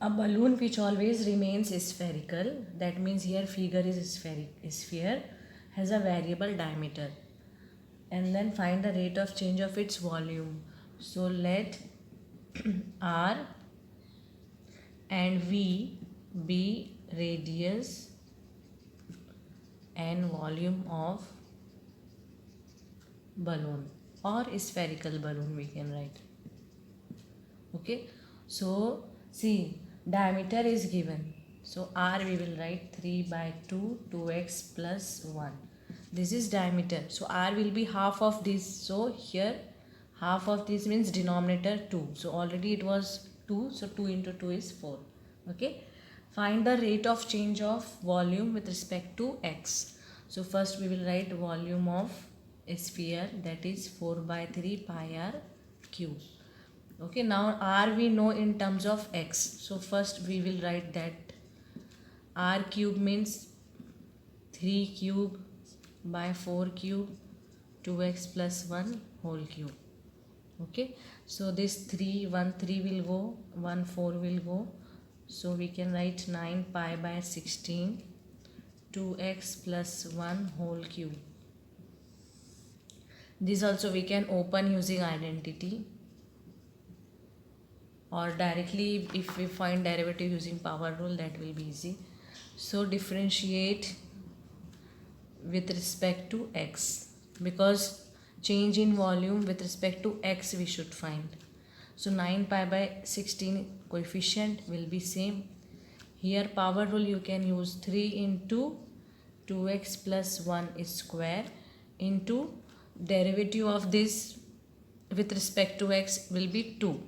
A balloon which always remains spherical, that means here figure is sphere, has a variable diameter. And then find the rate of change of its volume. So let R and V be radius and volume of balloon, or spherical balloon we can write. Okay, so see, diameter is given, so R we will write 3 by 2, 2x plus 1. This is diameter, so R will be half of this, so here half of this means denominator 2, so already it was 2, so 2 into 2 is 4. Okay, find the rate of change of volume with respect to x. So first we will write volume of a sphere, that is 4 by 3 pi r cube. Okay, now r we know in terms of x, so first we will write that r cube means 3 cube by 4 cube 2x plus 1 whole cube. Okay, so this 3 1 3 will go, 1 4 will go, so we can write 9 pi by 16 2x plus 1 whole cube. This also we can open using identity, or directly if we find derivative using power rule, that will be easy. So differentiate with respect to x, because change in volume with respect to x we should find. So 9 pi by 16 coefficient will be same. Here power rule you can use, 3 into 2x plus 1 is square into derivative of this with respect to x will be 2.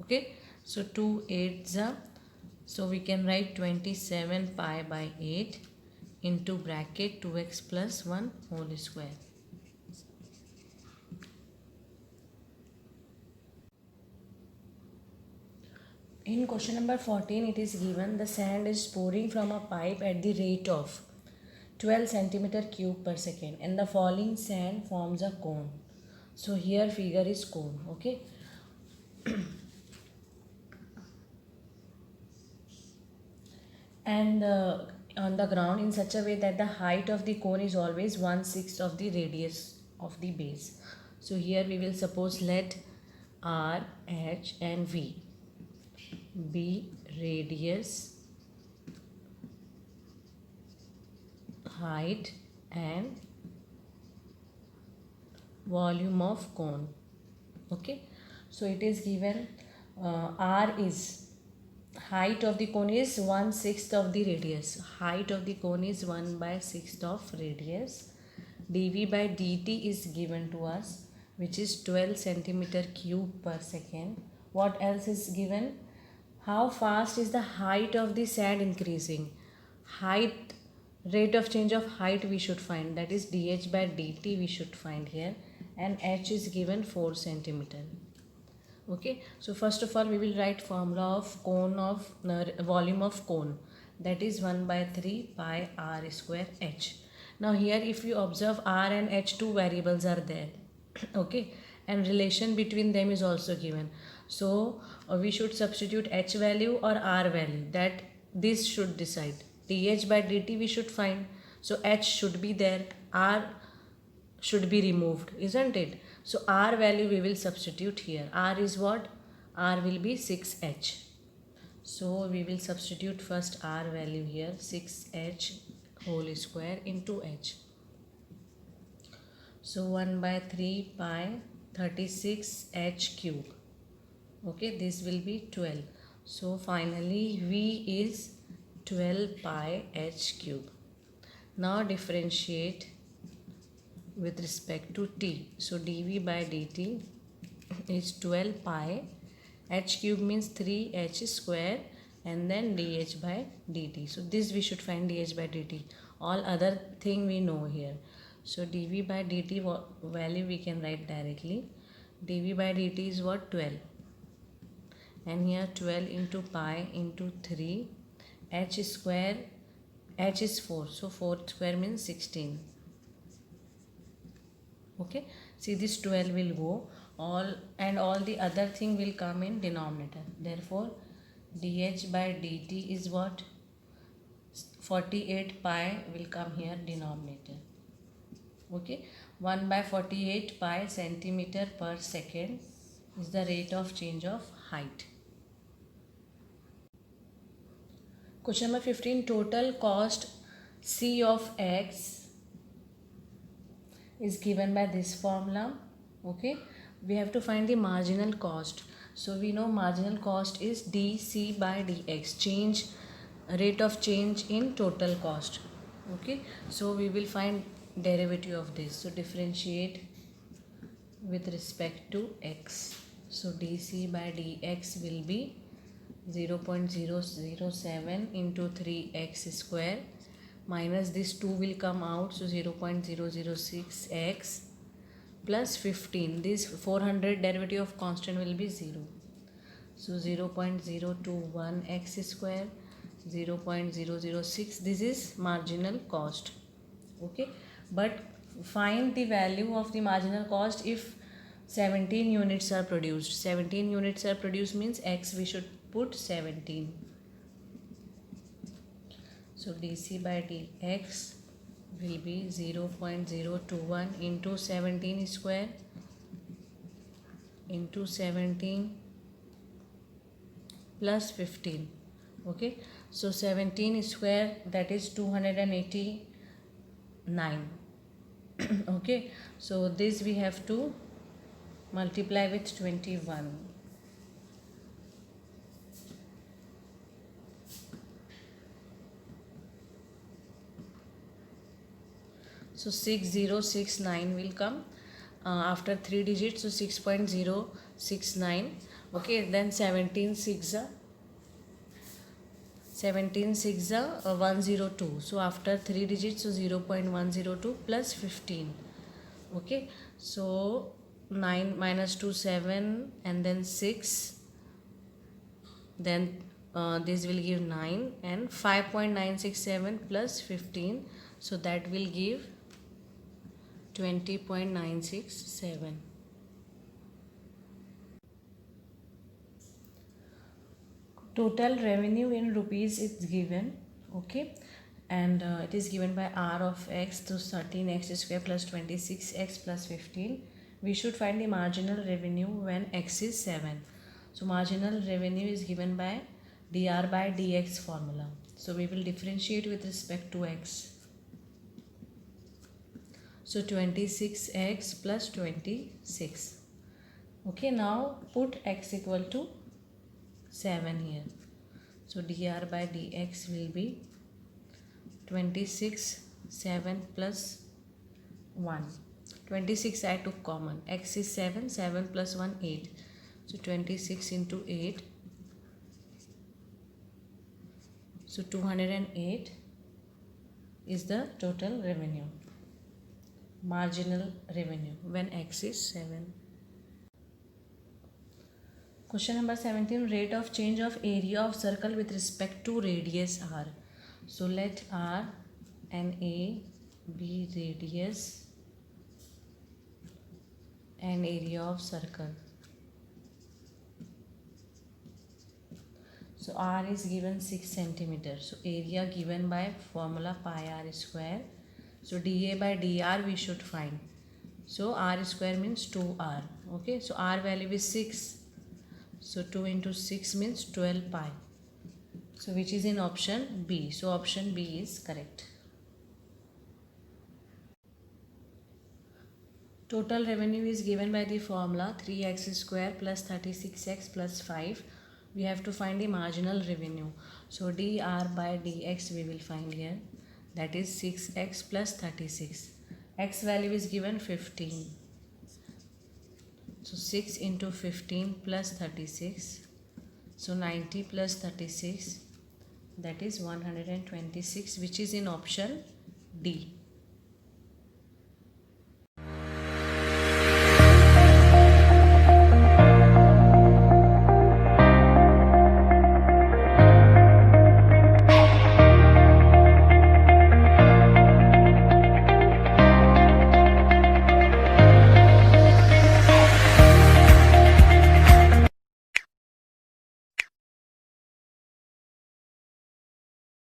Okay, so 2 8s are, so we can write 27 pi by 8 into bracket 2x plus 1 whole square. In question number 14, it is given the sand is pouring from a pipe at the rate of 12 centimeter cube per second and the falling sand forms a cone. So here figure is cone. Okay. And on the ground in such a way that the height of the cone is always 1/6 of the radius of the base. So here we will suppose let R, H and V be radius, height and volume of cone. Okay, so it is given R is, height of the cone is 1/6 of the radius, height of the cone is 1/6 of radius, dv by dt is given to us, which is 12 centimeter cube per second. What else is given? How fast is the height of the sand increasing? Height, rate of change of height we should find, that is dh by dt we should find here, and h is given 4 centimeter. Okay, so first of all we will write formula of cone of volume of cone, that is 1 by 3 pi r square h. Now here if you observe r and h, two variables are there. Okay, and relation between them is also given, so we should substitute h value or r value, that this should decide. dh by dt we should find, so h should be there, r should be removed, isn't it? So r value we will substitute here. R is what? R will be 6h. So we will substitute first r value here, 6h whole square into h. So 1 by 3 pi 36h cube. Okay, this will be 12. So finally V is 12 pi h cube. Now differentiate with respect to t. So dv by dt is 12 pi h cube means 3h square and then dh by dt. So this we should find dh by dt. All other thing we know here. So dv by dt value we can write directly. dv by dt is what? 12. And here 12 into pi into 3, h square, h is 4, so 4 square means 16. Okay, see this 12 will go, all the other thing will come in denominator. Therefore dH by dt is what? 48 pi will come here denominator. Okay, 1 by 48 pi centimeter per second is the rate of change of height. Question number 15. Total cost C of x is given by this formula. Okay, we have to find the marginal cost. So we know marginal cost is dc by dx, change, rate of change in total cost. Okay, so we will find derivative of this. So differentiate with respect to x. So dc by dx will be 0.007 into 3x square minus this 2 will come out, so 0.006x plus 15. This 400 derivative of constant will be 0. So 0.021x square, 0.006. This is marginal cost. Okay, but find the value of the marginal cost if 17 units are produced. 17 units are produced means x we should put 17. So dc by dx will be 0.021 into 17 square into 17 plus 15. Okay, so 17 square, that is 289. Okay, so this we have to multiply with 21. So 6069 will come after 3 digits, so 6.069. Okay, then 17 6 102. So after 3 digits, so 0.102 plus 15. Okay, so 9 minus 2 7 and then 6, then this will give 9 and 5.967 plus 15, so that will give 20.967. Total revenue in rupees is given. Okay, and it is given by r of x to 13x square plus 26x plus 15. We should find the marginal revenue when x is 7. So marginal revenue is given by dr by dx formula. So we will differentiate with respect to x. So 26x plus 26. Okay, now put x equal to 7 here. So dr by dx will be 26 7 plus 1. 26 I took common. X is 7, 7 plus 1 8. So 26 into 8. So 208 is the total revenue. Marginal revenue when x is 7. Question number 17. Rate of change of area of circle with respect to radius r. So let r and a be radius and area of circle. So r is given 6 centimeters. So area given by formula pi r square. So dA by dr we should find. So r square means 2r. Okay, so r value is 6. So 2 into 6 means 12 pi. So which is in option B. So option B is correct. Total revenue is given by the formula 3x square plus 36x plus 5. We have to find the marginal revenue. So dr by dx we will find here. That is 6x plus 36. X value is given 15. So 6 into 15 plus 36. So 90 plus 36. That is 126, which is in option D.